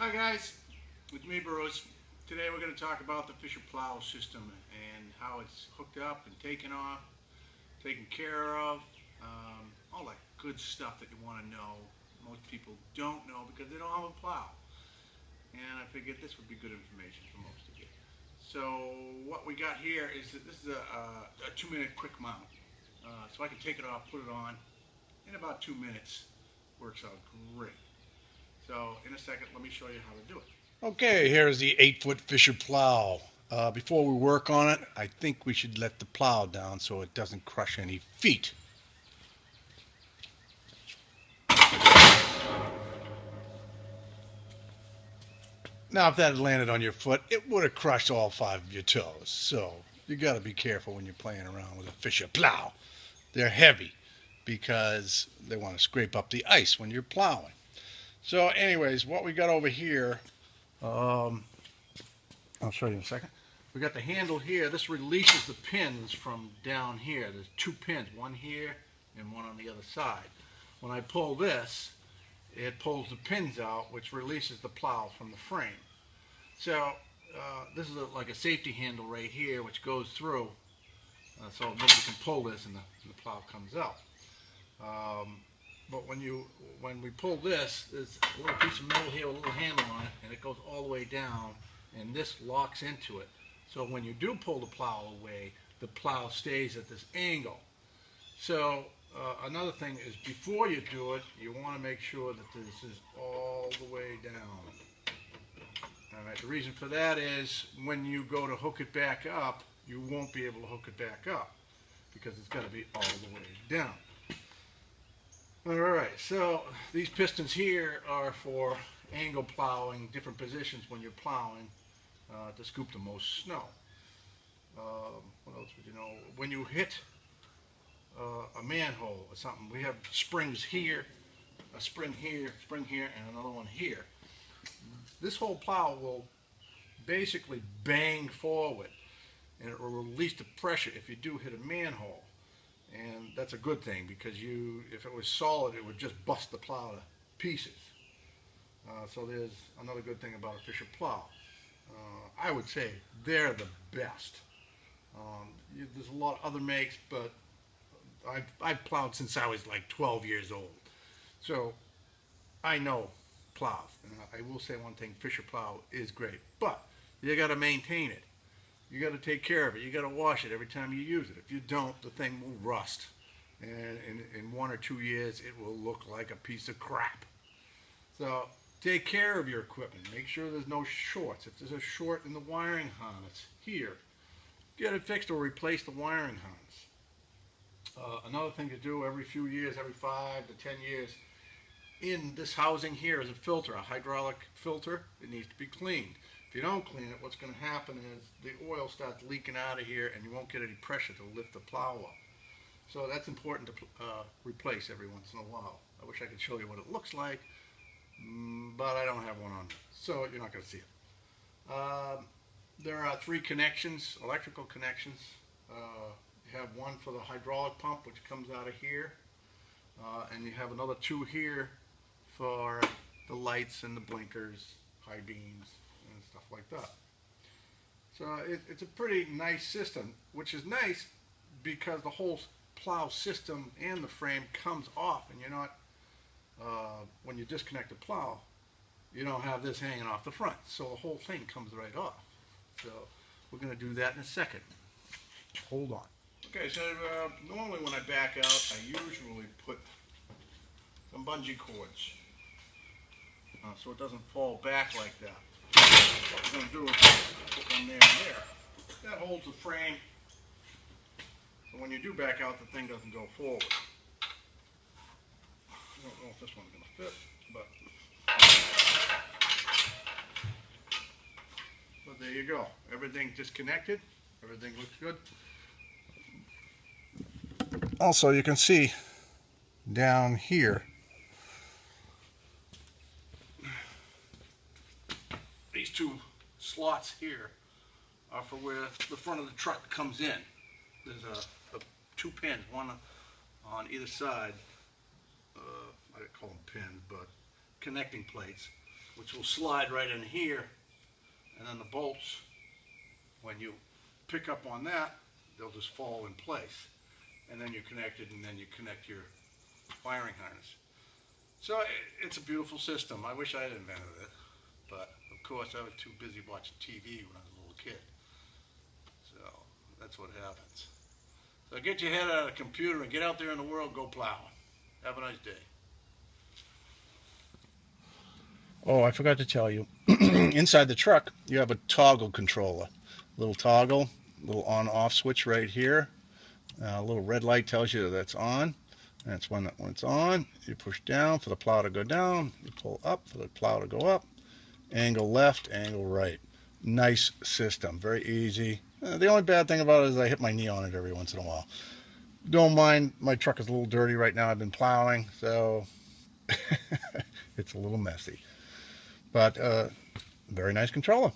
Hi guys, with me Bruce. Today we're going to talk about the Fisher plow system and how it's hooked up and taken off, taken care of, all that good stuff that you want to know. Most people don't know because they don't have a plow. And I figured this would be good information for most of you. So what we got here is that this is a 2-minute quick mount. So I can take it off, put it on in about 2 minutes. Works out great. So in a second, let me show you how to do it. Okay, here's the 8-foot Fisher plow. Before we work on it, I think we should let the plow down so it doesn't crush any feet. Now, if that had landed on your foot, it would have crushed all 5 of your toes. So you got to be careful when you're playing around with a Fisher plow. They're heavy because they want to scrape up the ice when you're plowing. So anyways, what we got over here, I'll show you in a second. We got the handle here. This releases the pins from down here. There's 2 pins, one here and one on the other side. When I pull this, it pulls the pins out, which releases the plow from the frame. So this is like a safety handle right here, which goes through, so nobody can pull this and the plow comes out. But when we pull this, there's a little piece of metal here with a little handle on it, and it goes all the way down, and this locks into it. So when you do pull the plow away, the plow stays at this angle. So another thing is, before you do it, you want to make sure that this is all the way down. All right. The reason for that is when you go to hook it back up, you won't be able to hook it back up because it's got to be all the way down. Alright, so these pistons here are for angle plowing, different positions when you're plowing to scoop the most snow. What else would you know? When you hit a manhole or something, we have springs here, a spring here, and another one here. This whole plow will basically bang forward, and it will release the pressure if you do hit a manhole. And that's a good thing, because if it was solid, it would just bust the plow to pieces. So there's another good thing about a Fisher plow. I would say they're the best. There's a lot of other makes, but I've plowed since I was like 12 years old. So I know plows. And I will say one thing, Fisher plow is great, but you got to maintain it. You got to take care of it. You got to wash it every time you use it. If you don't, the thing will rust. And in 1 or 2 years, it will look like a piece of crap. So take care of your equipment. Make sure there's no shorts. If there's a short in the wiring harness here, get it fixed or replace the wiring harness. Another thing to do every few years, every 5 to 10 years, in this housing here is a filter, a hydraulic filter. It needs to be cleaned. If you don't clean it, what's going to happen is the oil starts leaking out of here and you won't get any pressure to lift the plow up. So that's important to replace every once in a while. I wish I could show you what it looks like, but I don't have one on, so you're not going to see it. There are 3 connections, electrical connections. You have one for the hydraulic pump, which comes out of here, and you have another 2 here for the lights and the blinkers, high beams, and stuff like that. So it's a pretty nice system, which is nice because the whole plow system and the frame comes off, and you're not, when you disconnect the plow, you don't have this hanging off the front. So the whole thing comes right off. So we're going to do that in a second. Hold on. Okay, so normally when I back out, I usually put some bungee cords so it doesn't fall back like that. What we're going to do is put one there and there. That holds the frame, so when you do back out, the thing doesn't go forward. I don't know if this one's going to fit, but there you go. Everything disconnected. Everything looks good. Also, you can see down here, these 2 slots here are for where the front of the truck comes in. There's a 2 pins, one on either side. I don't call them pins, but connecting plates. which will slide right in here, and then the bolts, when you pick up on that, they'll just fall in place. And then you're connected, and then you connect your wiring harness. So it's a beautiful system. I wish I had invented it, but of course I was too busy watching TV when I was a little kid. So that's what happens. So get your head out of the computer and get out there in the world, go plowing. Have a nice day. Oh, I forgot to tell you. Inside the truck, you have a toggle controller. Little toggle, little on-off switch right here. A little red light tells you that's on. That's when it's on. You push down for the plow to go down. You pull up for the plow to go up. Angle left, angle right. Nice system, very easy. The only bad thing about it is I hit my knee on it every once in a while. Don't mind, my truck is a little dirty right now. I've been plowing, so it's a little messy. But very nice controller.